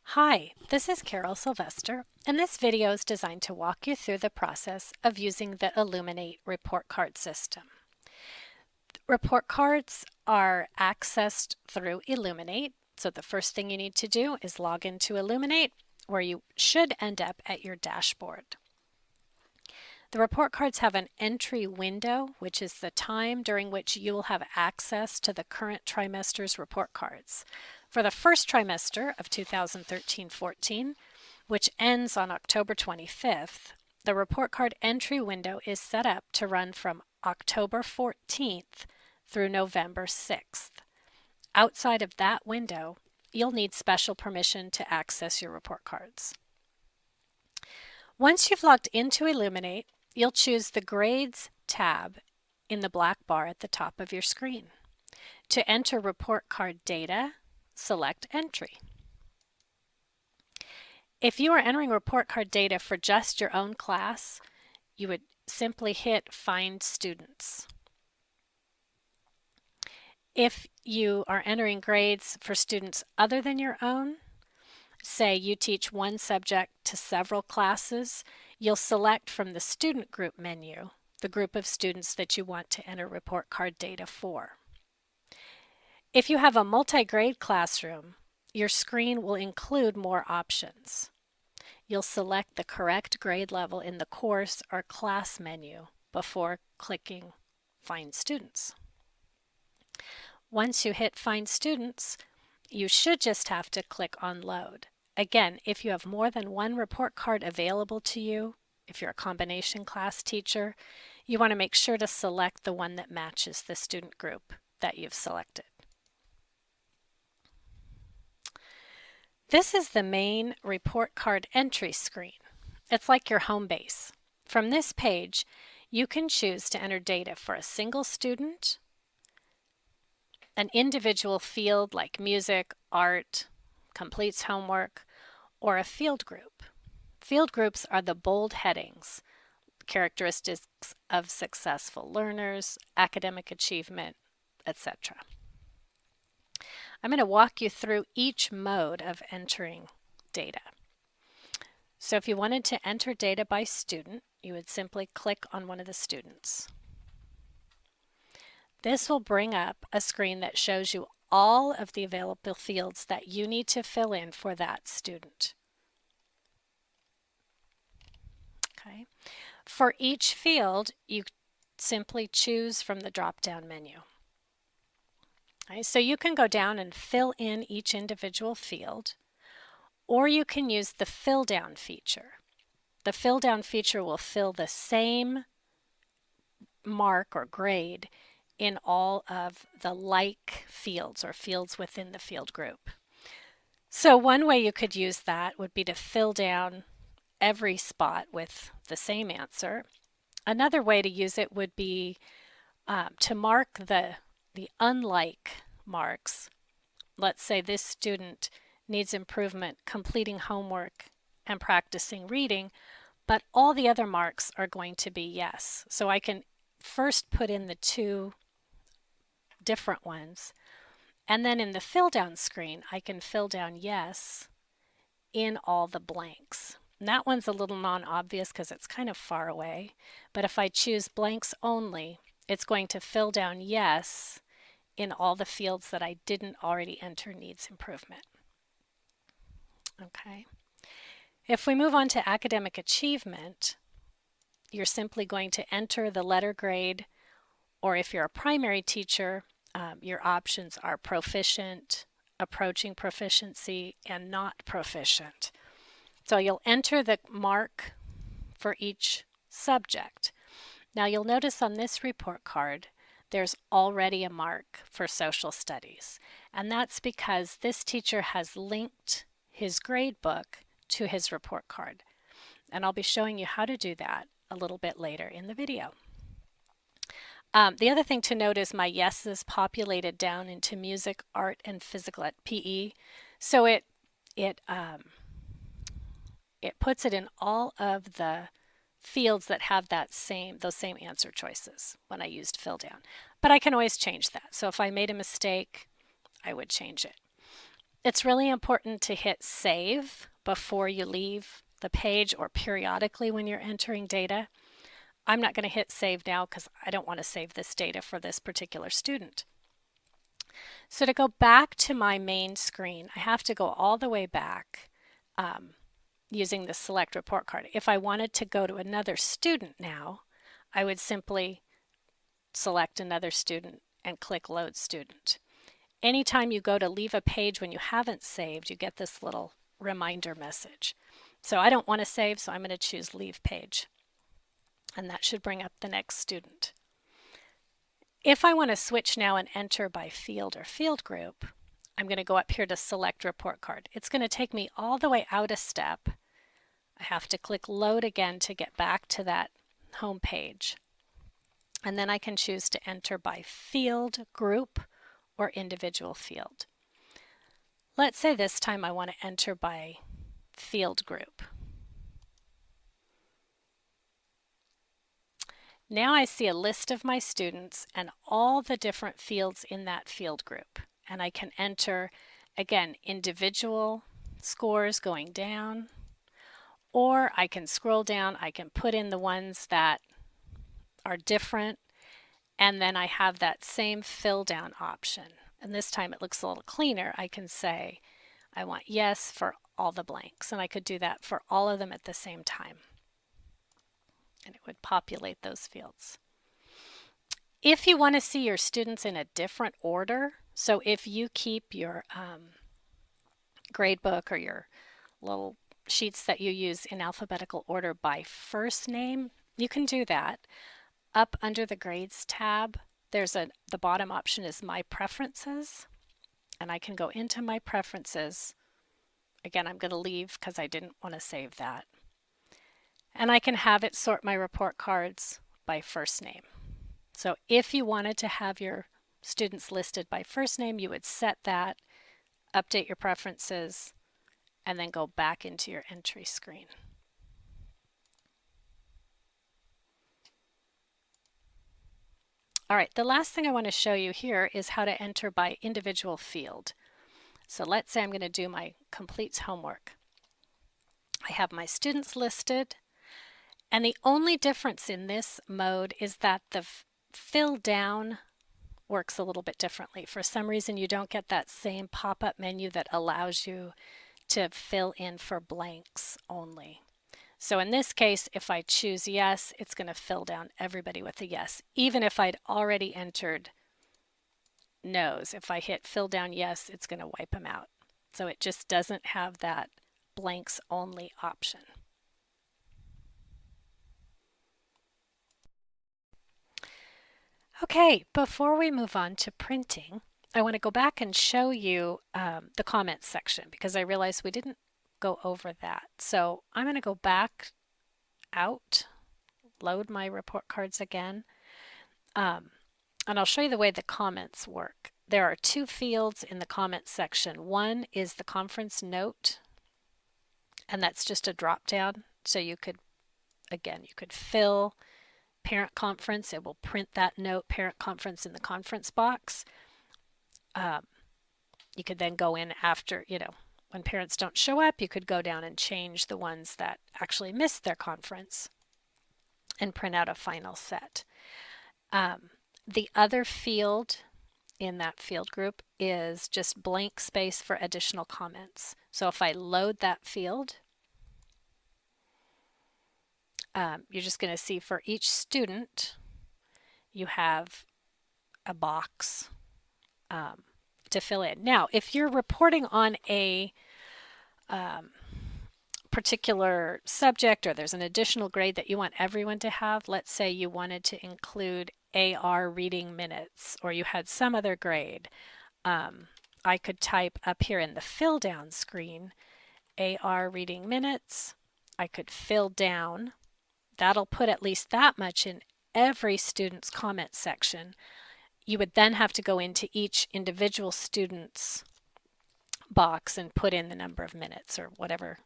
Hi, this is Carol Sylvester, and this video is designed to walk you through the process of using the Illuminate report card system. Report cards are accessed through Illuminate, so the first thing you need to do is log into Illuminate, where you should end up at your dashboard. The report cards have an entry window, which is the time during which you will have access to the current trimester's report cards. For the first trimester of 2013-14, which ends on October 25th, the report card entry window is set up to run from October 14th through November 6th. Outside of that window, you'll need special permission to access your report cards. Once you've logged into Illuminate, you'll choose the Grades tab in the black bar at the top of your screen. To enter report card data, select Entry. If you are entering report card data for just your own class, you would simply hit Find Students. If you are entering grades for students other than your own, say you teach one subject to several classes, you'll select from the Student Group menu the group of students that you want to enter report card data for. If you have a multi-grade classroom, your screen will include more options. You'll select the correct grade level in the course or class menu before clicking Find Students. Once you hit Find Students, you should just have to click on Load. Again, if you have more than one report card available to you, if you're a combination class teacher, you want to make sure to select the one that matches the student group that you've selected. This is the main report card entry screen. It's like your home base. From this page, you can choose to enter data for a single student, an individual field like music, art, completes homework, or a field group. Field groups are the bold headings, characteristics of successful learners, academic achievement, etc. I'm going to walk you through each mode of entering data. So if you wanted to enter data by student, you would simply click on one of the students. This will bring up a screen that shows you all of the available fields that you need to fill in for that student. Okay. For each field, you simply choose from the drop-down menu. Okay, so you can go down and fill in each individual field, or you can use the fill down feature. The fill down feature will fill the same mark or grade in all of the like fields or fields within the field group. So one way you could use that would be to fill down every spot with the same answer. Another way to use it would be to mark the unlike marks. Let's say this student needs improvement completing homework and practicing reading, but all the other marks are going to be yes. So I can first put in the two different ones, and then in the fill down screen I can fill down yes in all the blanks. And that one's a little non-obvious because it's kind of far away, but if I choose blanks only, it's going to fill down yes in all the fields that I didn't already enter needs improvement. Okay. If we move on to academic achievement, you're simply going to enter the letter grade, or if you're a primary teacher, your options are proficient, approaching proficiency, and not proficient. So you'll enter the mark for each subject. Now you'll notice on this report card there's already a mark for social studies, and that's because this teacher has linked his grade book to his report card, and I'll be showing you how to do that a little bit later in the video. The other thing to note is my yeses populated down into music, art, and physical at PE, so it puts it in all of the fields that have those same answer choices when I used fill down. But I can always change that. So if I made a mistake, I would change it. It's really important to hit save before you leave the page or periodically when you're entering data. I'm not going to hit save now because I don't want to save this data for this particular student. So to go back to my main screen, I have to go all the way back using the select report card. If I wanted to go to another student now, I would simply select another student and click load student. Anytime you go to leave a page when you haven't saved, you get this little reminder message. So I don't want to save, so I'm going to choose leave page. And that should bring up the next student. If I want to switch now and enter by field or field group, I'm going to go up here to select report card. It's going to take me all the way out a step. I have to click load again to get back to that home page. And then I can choose to enter by field, group, or individual field. Let's say this time I want to enter by field group. Now I see a list of my students and all the different fields in that field group. And I can enter, again, individual scores going down, or I can scroll down, I can put in the ones that are different, and then I have that same fill down option. And this time it looks a little cleaner. I can say, I want yes for all the blanks, and I could do that for all of them at the same time. And it would populate those fields. If you want to see your students in a different order, so if you keep your grade book or your little sheets that you use in alphabetical order by first name, you can do that. Up under the grades tab, the bottom option is my preferences, and I can go into my preferences. Again, I'm going to leave because I didn't want to save that. And I can have it sort my report cards by first name. So if you wanted to have your students listed by first name, you would set that, update your preferences, and then go back into your entry screen. All right, the last thing I want to show you here is how to enter by individual field. So let's say I'm going to do my completes homework. I have my students listed, and the only difference in this mode is that the fill down works a little bit differently. For some reason, you don't get that same pop-up menu that allows you to fill in for blanks only. So in this case, if I choose yes, it's going to fill down everybody with a yes, even if I'd already entered no's. If I hit fill down yes, it's going to wipe them out. So it just doesn't have that blanks only option. Okay, before we move on to printing, I want to go back and show you the comments section because I realized we didn't go over that. So I'm going to go back out, load my report cards again, and I'll show you the way the comments work. There are two fields in the comments section. One is the conference note, and that's just a drop down. So you could, again, you could fill parent conference. It will print that note, parent conference, in the conference box. You could then go in after, when parents don't show up, you could go down and change the ones that actually missed their conference and print out a final set. The other field in that field group is just blank space for additional comments. So if I load that field, you're just going to see for each student, you have a box to fill in. Now, if you're reporting on a particular subject or there's an additional grade that you want everyone to have, let's say you wanted to include AR reading minutes or you had some other grade, I could type up here in the fill down screen, AR reading minutes. I could fill down. That'll put at least that much in every student's comment section. You would then have to go into each individual student's box and put in the number of minutes or whatever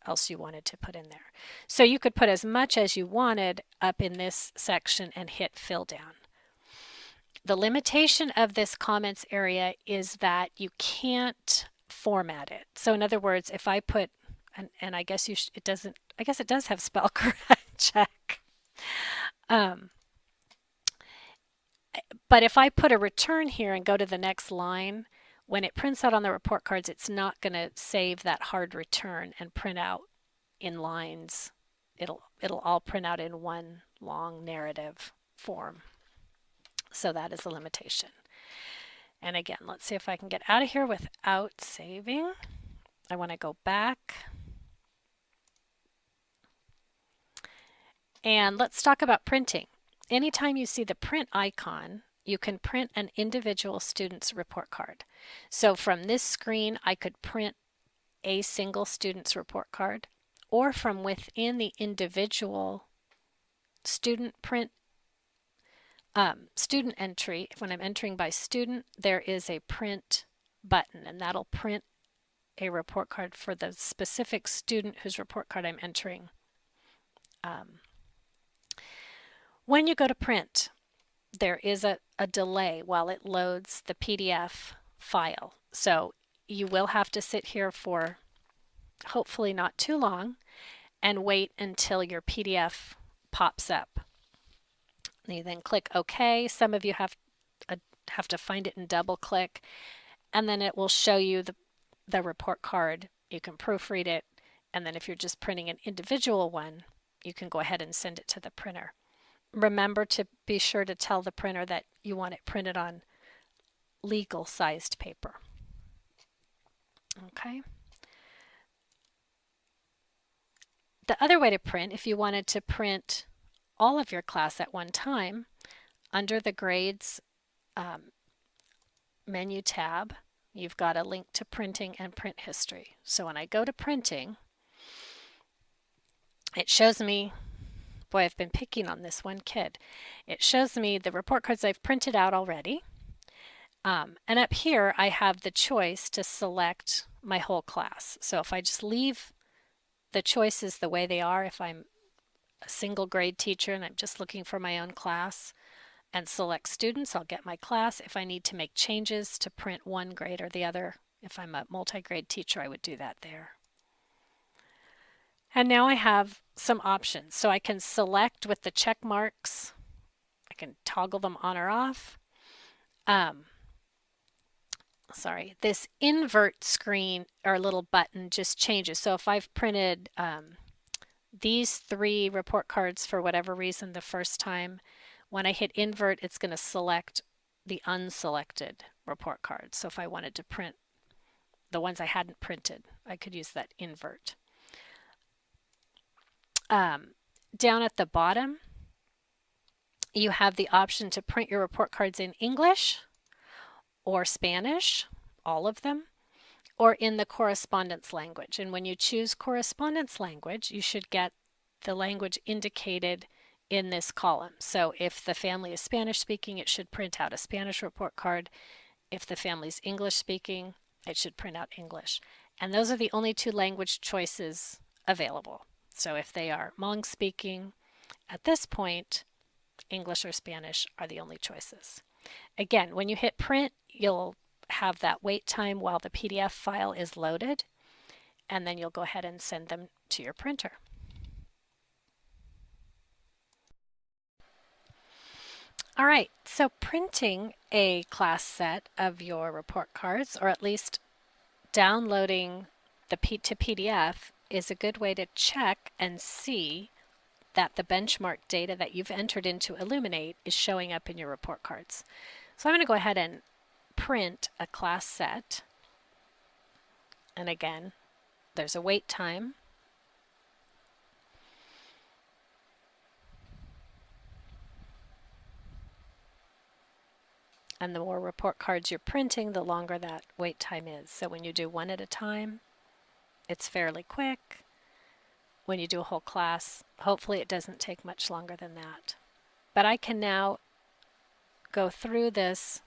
else you wanted to put in there. So you could put as much as you wanted up in this section and hit fill down. The limitation of this comments area is that you can't format it. So in other words, if I put, and I guess it doesn't, I guess it does have spell correct check. But if I put a return here and go to the next line, when it prints out on the report cards, it's not going to save that hard return and print out in lines. It'll all print out in one long narrative form. So that is a limitation. And again, let's see if I can get out of here without saving. I want to go back. And let's talk about printing. Anytime you see the print icon, you can print an individual student's report card. So from this screen, I could print a single student's report card, or from within the individual student print student entry. When I'm entering by student, there is a print button, and that'll print a report card for the specific student whose report card I'm entering. When you go to print, there is a delay while it loads the PDF file. So you will have to sit here for hopefully not too long and wait until your PDF pops up. You then click OK. Some of you have to find it and double click, and then it will show you the report card. You can proofread it, and then if you're just printing an individual one, you can go ahead and send it to the printer. Remember to be sure to tell the printer that you want it printed on legal sized paper. Okay. The other way to print, if you wanted to print all of your class at one time, under the grades menu tab, you've got a link to printing and print history. So when I go to printing, it shows me, boy, I've been picking on this one kid. It shows me the report cards I've printed out already. And up here, I have the choice to select my whole class. So if I just leave the choices the way they are, if I'm a single grade teacher and I'm just looking for my own class, and select students, I'll get my class. If I need to make changes to print one grade or the other, if I'm a multi-grade teacher, I would do that there. And now I have some options. So I can select with the check marks. I can toggle them on or off. This invert screen or little button just changes. So if I've printed these 3 report cards for whatever reason the first time, when I hit invert, it's going to select the unselected report cards. So if I wanted to print the ones I hadn't printed, I could use that invert. Down at the bottom, you have the option to print your report cards in English or Spanish, all of them, or in the correspondence language. And when you choose correspondence language, you should get the language indicated in this column. So if the family is Spanish speaking, it should print out a Spanish report card. If the family is English speaking, it should print out English. And those are the only 2 language choices available. So if they are Hmong speaking, at this point, English or Spanish are the only choices. Again, when you hit print, you'll have that wait time while the PDF file is loaded, and then you'll go ahead and send them to your printer. All right, so printing a class set of your report cards, or at least downloading to PDF, is a good way to check and see that the benchmark data that you've entered into Illuminate is showing up in your report cards. So I'm going to go ahead and print a class set. And again, there's a wait time. And the more report cards you're printing, the longer that wait time is. So when you do one at a time, it's fairly quick. When you do a whole class, hopefully it doesn't take much longer than that. But I can now go through this,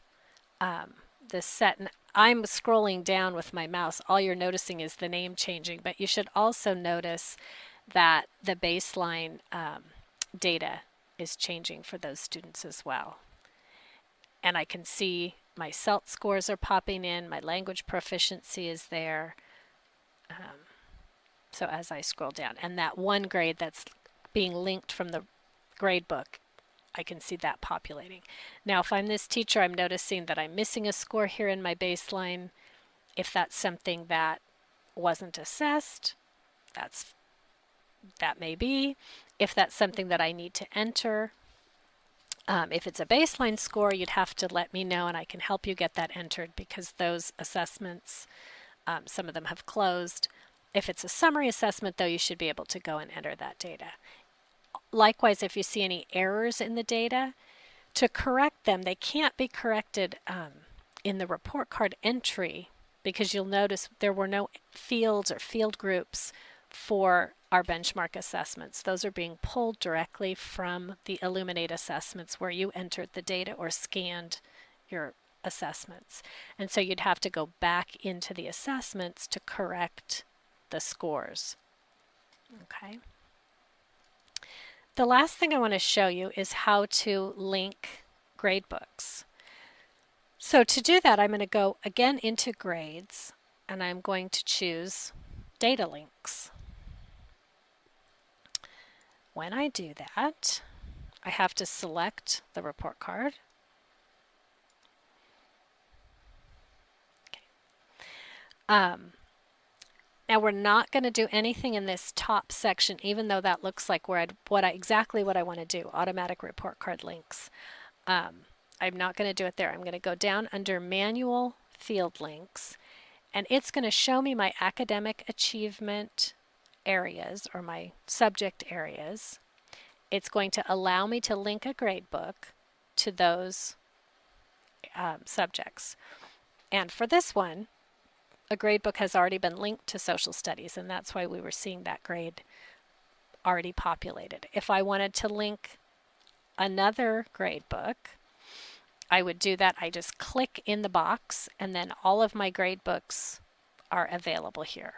this set, and I'm scrolling down with my mouse. All you're noticing is the name changing, but you should also notice that the baseline data is changing for those students as well. And I can see My CELT scores are popping in. My language proficiency is there. So as I scroll down, and that one grade that's being linked from the grade book, I can see that populating. Now, if I'm this teacher, I'm noticing that I'm missing a score here in my baseline. If that's something that wasn't assessed, that may be. If that's something that I need to enter, if it's a baseline score, you'd have to let me know and I can help you get that entered, because those assessments, some of them have closed. If it's a summary assessment, though, you should be able to go and enter that data. Likewise, if you see any errors in the data, to correct them, they can't be corrected in the report card entry, because you'll notice there were no fields or field groups for our benchmark assessments. Those are being pulled directly from the Illuminate assessments where you entered the data or scanned your assessments. And so you'd have to go back into the assessments to correct the scores. Okay. The last thing I want to show you is how to link grade books. So to do that, I'm going to go again into grades, and I'm going to choose data links. When I do that, I have to select the report card. Okay. Now we're not going to do anything in this top section, even though that looks like exactly what I want to do, automatic report card links. I'm not going to do it there. I'm going to go down under manual field links, and it's going to show me my academic achievement areas or my subject areas. It's going to allow me to link a grade book to those subjects. And for this one, a grade book has already been linked to social studies, and that's why we were seeing that grade already populated. If I wanted to link another grade book, I would do that. I just click in the box, and then all of my grade books are available here.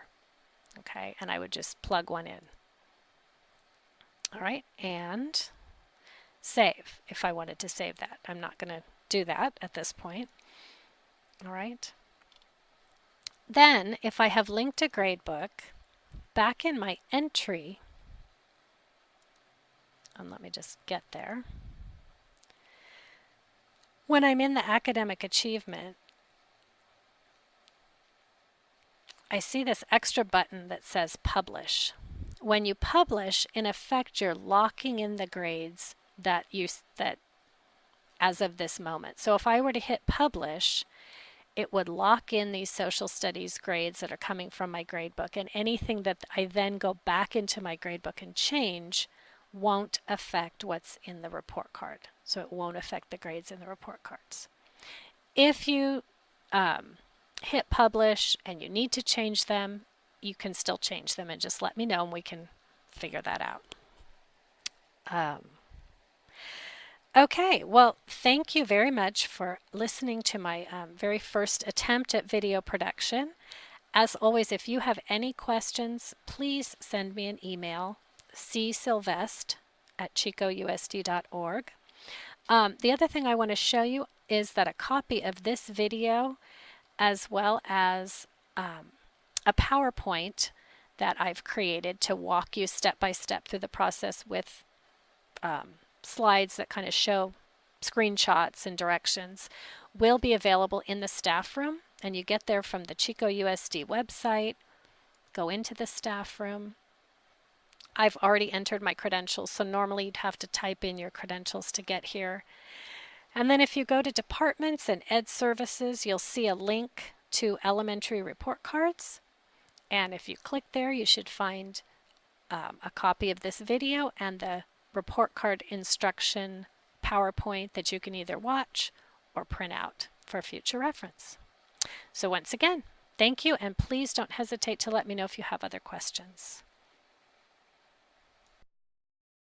Okay, and I would just plug one in. All right, and save if I wanted to save that. I'm not going to do that at this point. All right. Then, if I have linked a grade book, back in my entry, and let me just get there. When I'm in the academic achievement, I see this extra button that says publish. When you publish, in effect, you're locking in the grades that as of this moment. So if I were to hit publish, it would lock in these social studies grades that are coming from my gradebook, and anything that I then go back into my gradebook and change won't affect what's in the report card. So it won't affect the grades in the report cards. If you hit publish and you need to change them, you can still change them, and just let me know and we can figure that out. Okay, well, thank you very much for listening to my very first attempt at video production. As always, if you have any questions, please send me an email, csylvest@chicousd.org. The other thing I want to show you is that a copy of this video, as well as a PowerPoint that I've created to walk you step by step through the process with slides that kind of show screenshots and directions, will be available in the staff room. And you get there from the Chico USD website, go into the staff room. I've already entered my credentials, so normally you'd have to type in your credentials to get here. And then if you go to departments and ed services, you'll see a link to elementary report cards. And if you click there, you should find a copy of this video and the report card instruction PowerPoint that you can either watch or print out for future reference. So once again, thank you, and please don't hesitate to let me know if you have other questions.